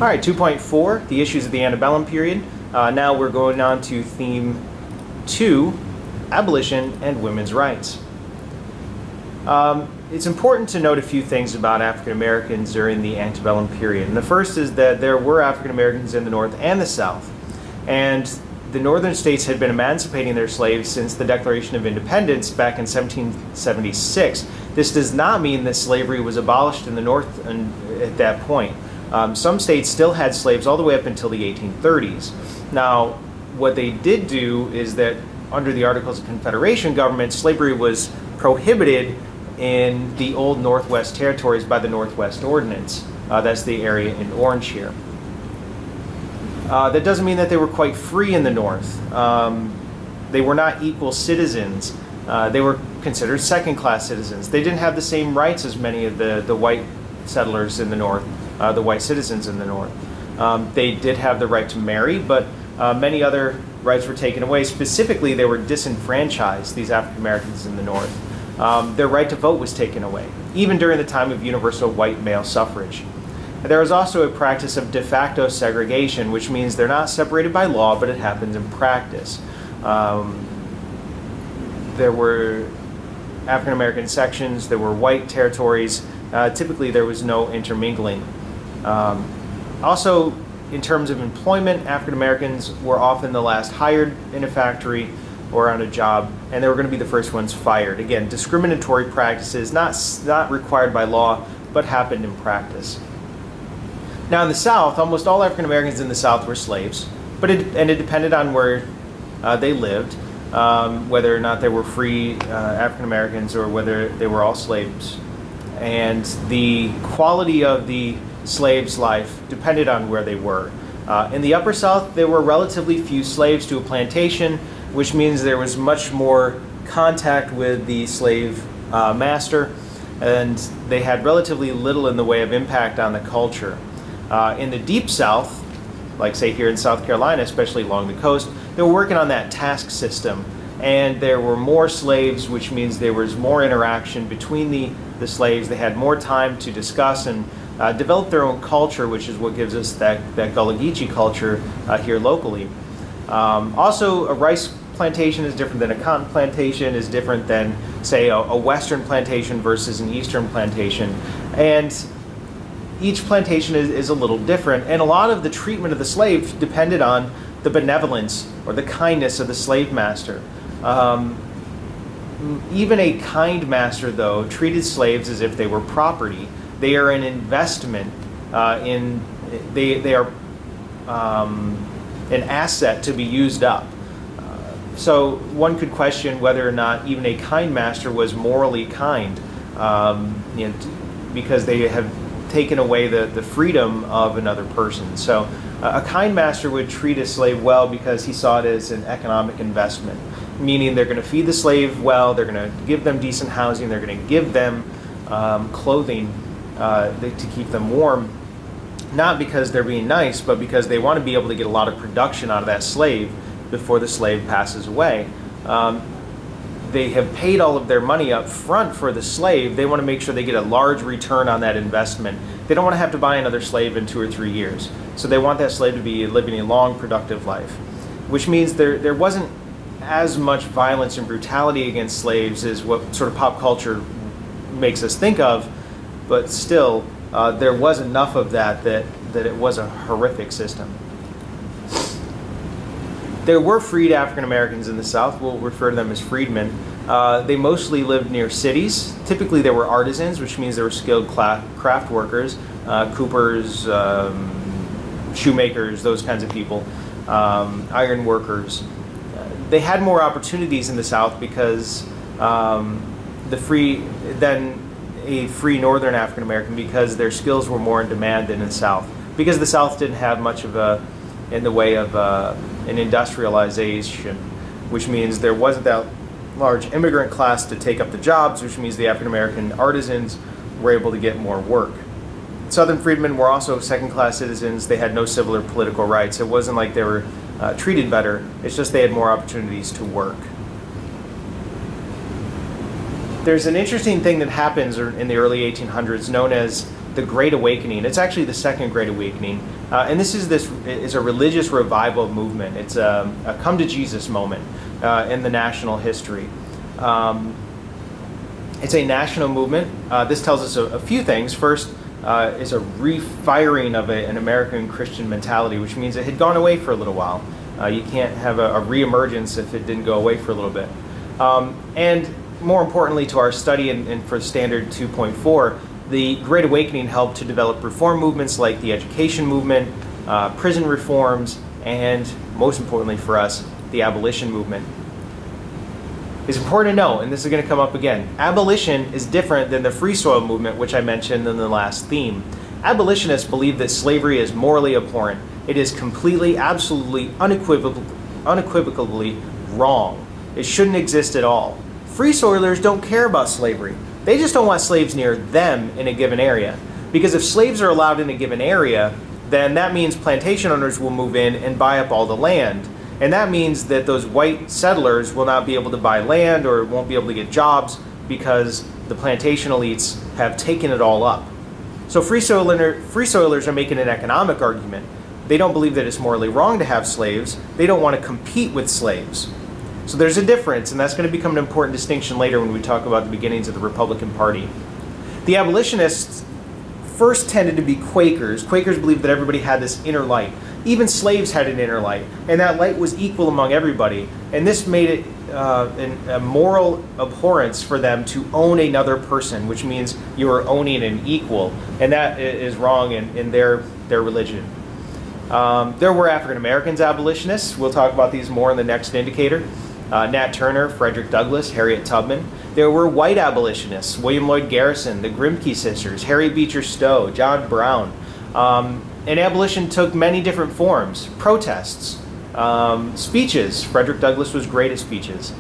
All right, 2.4, the issues of the antebellum period. Now we're going on to theme 2, abolition and women's rights. It's important to note a few things about African Americans during the antebellum period. And the first is that there were African Americans in the North and the South. And the northern states had been emancipating their slaves since the Declaration of Independence back in 1776. This does not mean that slavery was abolished in the North at that point. Some states still had slaves all the way up until the 1830s. Now, what they did do is that under the Articles of Confederation government, slavery was prohibited in the old Northwest Territories by the Northwest Ordinance. That's the area in orange here. That doesn't mean that they were quite free in the North. They were not equal citizens. They were considered second-class citizens. They didn't have the same rights as many of the white settlers in the North, the white citizens in the North. They did have the right to marry, but many other rights were taken away. Specifically, they were disenfranchised, these African Americans in the North. Their right to vote was taken away, even during the time of universal white male suffrage. There was also a practice of de facto segregation, which means they're not separated by law, but it happens in practice. There were African American sections, there were white territories. Typically, there was no intermingling. Also, in terms of employment, African Americans were often the last hired in a factory or on a job, and they were going to be the first ones fired. Again, discriminatory practices, not required by law, but happened in practice. Now in the South, almost all African Americans in the South were slaves, but it depended on where they lived, whether or not they were free African Americans or whether they were all slaves. And the quality of the slave's life depended on where they were. In the Upper South, there were relatively few slaves to a plantation, which means there was much more contact with the slave master, and they had relatively little in the way of impact on the culture. In the Deep South, like say here in South Carolina, especially along the coast, they were working on that task system, and there were more slaves, which means there was more interaction between the slaves. They had more time to discuss and develop their own culture, which is what gives us that Gullah Geechee culture here locally. Also, a rice plantation is different than a cotton plantation, is different than, say, a western plantation versus an eastern plantation. And each plantation is a little different, and a lot of the treatment of the slave depended on the benevolence or the kindness of the slave master. Even a kind master, though, treated slaves as if they were property. They are an investment they are an asset to be used up. So one could question whether or not even a kind master was morally kind, because they have taken away the freedom of another person. So a kind master would treat a slave well because he saw it as an economic investment, meaning they're going to feed the slave well, they're going to give them decent housing, they're going to give them clothing to keep them warm, not because they're being nice, but because they want to be able to get a lot of production out of that slave before the slave passes away. They have paid all of their money up front for the slave. They want to make sure they get a large return on that investment. They don't want to have to buy another slave in 2 or 3 years. So they want that slave to be living a long, productive life, which means there wasn't as much violence and brutality against slaves as what sort of pop culture makes us think of, but still, there was enough of that it was a horrific system. There were freed African Americans in the South. We'll refer to them as freedmen. They mostly lived near cities. Typically, they were artisans, which means they were skilled craft workers, coopers, shoemakers, those kinds of people, iron workers. They had more opportunities in the South because than a free Northern African American, because their skills were more in demand than in the South. Because the South didn't have much of in the way of an industrialization, which means there wasn't that large immigrant class to take up the jobs, which means the African American artisans were able to get more work. Southern freedmen were also second-class citizens. They had no civil or political rights. It wasn't like they were treated better. It's just they had more opportunities to work. There's an interesting thing that happens in the early 1800s known as the Great Awakening. It's actually the Second Great Awakening, and this is a religious revival movement. It's a come to Jesus moment in the national history. It's a national movement. This tells us a few things. First, is a refiring of an American Christian mentality, which means it had gone away for a little while. You can't have a reemergence if it didn't go away for a little bit. And more importantly to our study and for Standard 2.4, the Great Awakening helped to develop reform movements like the education movement, prison reforms, and most importantly for us, the abolition movement. It's important to know, and this is going to come up again, abolition is different than the free soil movement, which I mentioned in the last theme. Abolitionists believe that slavery is morally abhorrent. It is completely, absolutely, unequivocally wrong. It shouldn't exist at all. Free soilers don't care about slavery. They just don't want slaves near them in a given area. Because if slaves are allowed in a given area, then that means plantation owners will move in and buy up all the land. And that means that those white settlers will not be able to buy land or won't be able to get jobs because the plantation elites have taken it all up. So free soilers are making an economic argument. They don't believe that it's morally wrong to have slaves. They don't want to compete with slaves. So there's a difference, and that's going to become an important distinction later when we talk about the beginnings of the Republican Party. The abolitionists first tended to be Quakers. Quakers believed that everybody had this inner light. Even slaves had an inner light, and that light was equal among everybody. And this made it a moral abhorrence for them to own another person, which means you are owning an equal, and that is wrong in their religion. There were African Americans abolitionists. We'll talk about these more in the next indicator. Nat Turner, Frederick Douglass, Harriet Tubman. There were white abolitionists, William Lloyd Garrison, the Grimke sisters, Harriet Beecher Stowe, John Brown. And abolition took many different forms. Protests, speeches. Frederick Douglass was great at speeches.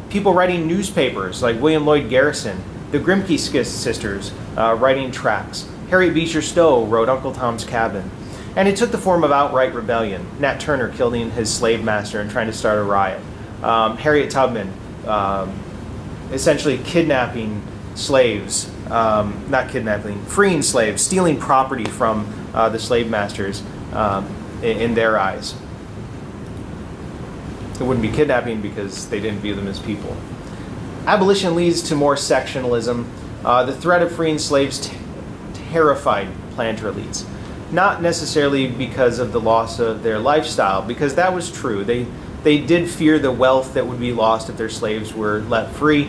People writing newspapers like William Lloyd Garrison, the Grimke sisters writing tracts. Harriet Beecher Stowe wrote Uncle Tom's Cabin. And it took the form of outright rebellion. Nat Turner killing his slave master and trying to start a riot. Harriet Tubman essentially kidnapping slaves, not kidnapping, freeing slaves, stealing property from the slave masters in their eyes. It wouldn't be kidnapping because they didn't view them as people. Abolition leads to more sectionalism. The threat of freeing slaves terrified planter elites. Not necessarily because of the loss of their lifestyle, because that was true. They did fear the wealth that would be lost if their slaves were let free.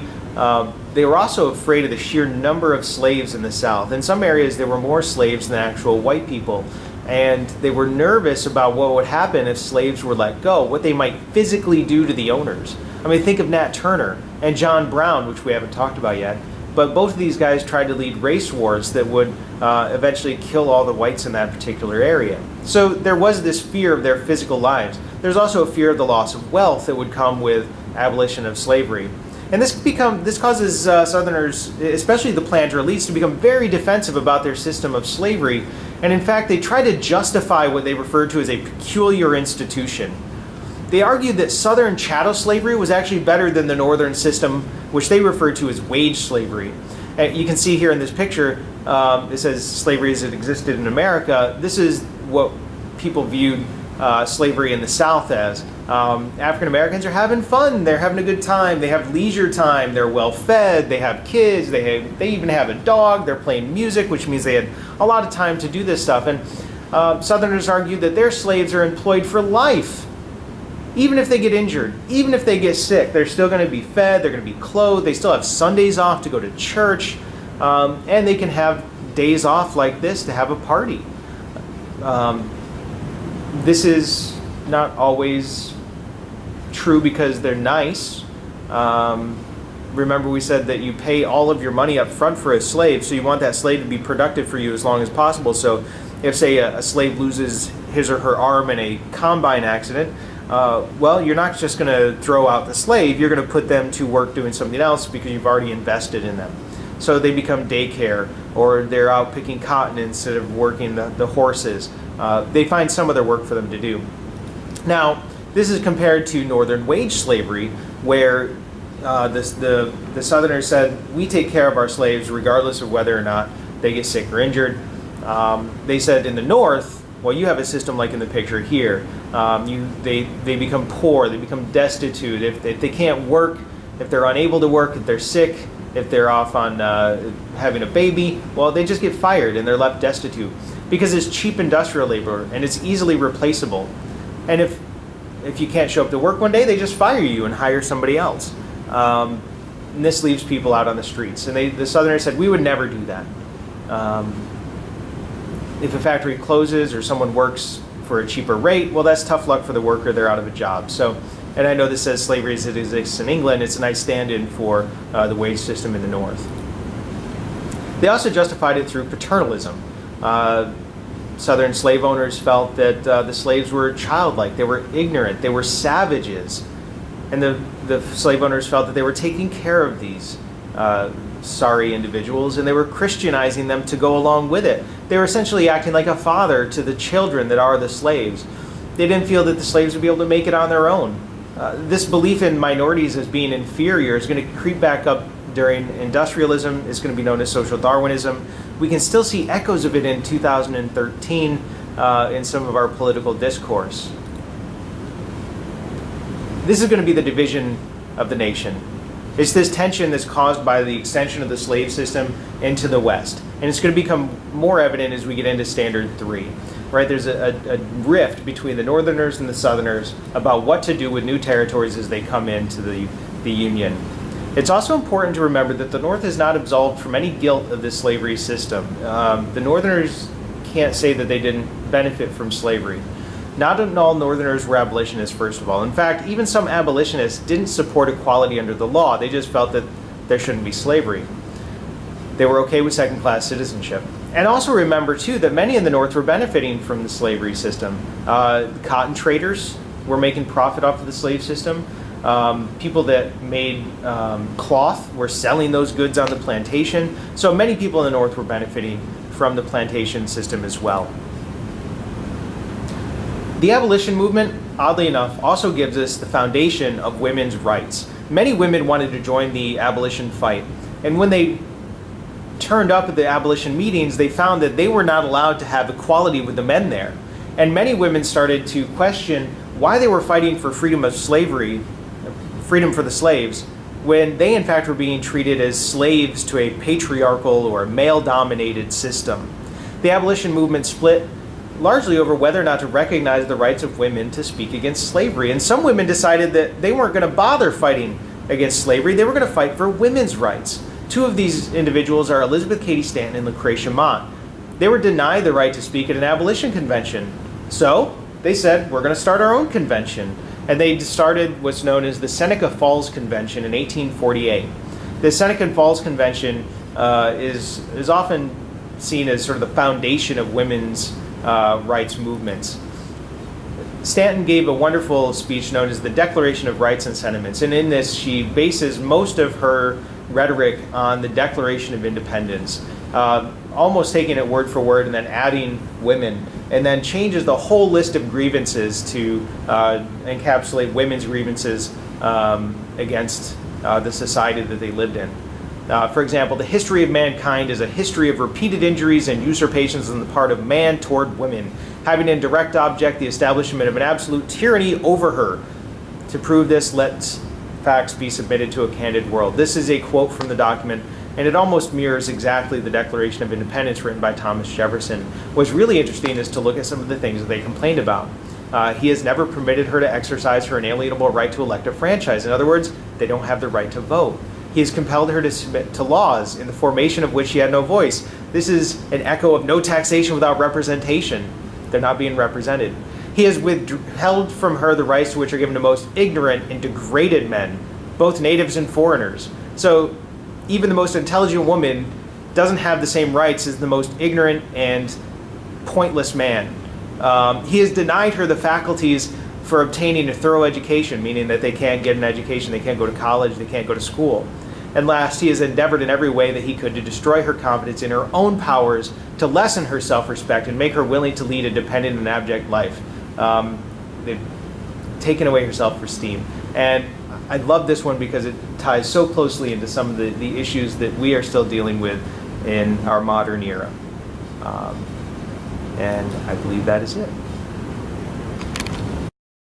They were also afraid of the sheer number of slaves in the South. In some areas, there were more slaves than actual white people. And they were nervous about what would happen if slaves were let go, what they might physically do to the owners. I mean, think of Nat Turner and John Brown, which we haven't talked about yet. But both of these guys tried to lead race wars that would eventually kill all the whites in that particular area. So there was this fear of their physical lives. There's also a fear of the loss of wealth that would come with abolition of slavery. And this causes Southerners, especially the planter elites, to become very defensive about their system of slavery. And in fact, they try to justify what they refer to as a peculiar institution. They argued that Southern chattel slavery was actually better than the Northern system, which they referred to as wage slavery. And you can see here in this picture, it says slavery as it existed in America. This is what people viewed slavery in the South as. African Americans are having fun. They're having a good time. They have leisure time. They're well fed. They have kids. They even have a dog. They're playing music, which means they had a lot of time to do this stuff. And Southerners argued that their slaves are employed for life. Even if they get injured, even if they get sick, they're still going to be fed, they're going to be clothed, they still have Sundays off to go to church, and they can have days off like this to have a party. This is not always true because they're nice. Remember we said that you pay all of your money up front for a slave, so you want that slave to be productive for you as long as possible. So if, say, a slave loses his or her arm in a combine accident, well, you're not just going to throw out the slave, you're going to put them to work doing something else because you've already invested in them. So they become daycare, or they're out picking cotton instead of working the horses. They find some other work for them to do. Now, this is compared to Northern wage slavery, where the Southerners said, we take care of our slaves regardless of whether or not they get sick or injured. They said in the North, well, you have a system like in the picture here. They become poor, they become destitute. If they can't work, if they're unable to work, if they're sick, if they're off on having a baby, well, they just get fired and they're left destitute because it's cheap industrial labor and it's easily replaceable. And if you can't show up to work one day, they just fire you and hire somebody else. And this leaves people out on the streets. And the Southerners said, we would never do that. If a factory closes or someone works for a cheaper rate, well, that's tough luck for the worker. They're out of a job. So, and I know this says slavery as it exists in England. It's a nice stand-in for the wage system in the North. They also justified it through paternalism. Southern slave owners felt that the slaves were childlike, they were ignorant, they were savages. And the slave owners felt that they were taking care of these sorry individuals, and they were Christianizing them to go along with it. They were essentially acting like a father to the children that are the slaves. They didn't feel that the slaves would be able to make it on their own. This belief in minorities as being inferior is going to creep back up during industrialism. It's going to be known as social Darwinism. We can still see echoes of it in 2013 in some of our political discourse. This is going to be the division of the nation. It's this tension that's caused by the extension of the slave system into the West. And it's going to become more evident as we get into Standard 3. Right? There's a rift between the Northerners and the Southerners about what to do with new territories as they come into the Union. It's also important to remember that the North is not absolved from any guilt of this slavery system. The Northerners can't say that they didn't benefit from slavery. Not all Northerners were abolitionists, first of all. In fact, even some abolitionists didn't support equality under the law. They just felt that there shouldn't be slavery. They were okay with second-class citizenship. And also remember, too, that many in the North were benefiting from the slavery system. Cotton traders were making profit off of the slave system. People that made cloth were selling those goods on the plantation. So many people in the North were benefiting from the plantation system as well. The abolition movement, oddly enough, also gives us the foundation of women's rights. Many women wanted to join the abolition fight. And when they turned up at the abolition meetings, they found that they were not allowed to have equality with the men there. And many women started to question why they were fighting for freedom of slavery, freedom for the slaves, when they in fact were being treated as slaves to a patriarchal or male-dominated system. The abolition movement split largely over whether or not to recognize the rights of women to speak against slavery. And some women decided that they weren't going to bother fighting against slavery, they were going to fight for women's rights. Two of these individuals are Elizabeth Cady Stanton and Lucretia Mott. They were denied the right to speak at an abolition convention. So they said, we're going to start our own convention. And they started what's known as the Seneca Falls Convention in 1848. The Seneca Falls Convention is often seen as sort of the foundation of women's rights movements. Stanton gave a wonderful speech known as the Declaration of Rights and Sentiments. And in this, she bases most of her rhetoric on the Declaration of Independence, almost taking it word for word and then adding women, and then changes the whole list of grievances to encapsulate women's grievances against the society that they lived in. For example, the history of mankind is a history of repeated injuries and usurpations on the part of man toward women, having in direct object the establishment of an absolute tyranny over her. To prove this, let facts be submitted to a candid world. This is a quote from the document, and it almost mirrors exactly the Declaration of Independence written by Thomas Jefferson. What's really interesting is to look at some of the things that they complained about. He has never permitted her to exercise her inalienable right to elect a franchise. In other words, they don't have the right to vote. He has compelled her to submit to laws in the formation of which she had no voice. This is an echo of no taxation without representation. They're not being represented. He has withheld from her the rights to which are given to most ignorant and degraded men, both natives and foreigners. So even the most intelligent woman doesn't have the same rights as the most ignorant and pointless man. He has denied her the faculties for obtaining a thorough education, meaning that they can't get an education, they can't go to college, they can't go to school. And last, he has endeavored in every way that he could to destroy her confidence in her own powers, to lessen her self-respect, and make her willing to lead a dependent and abject life. They've taken away her self-esteem. And I love this one because it ties so closely into some of the issues that we are still dealing with in our modern era. And I believe that is it.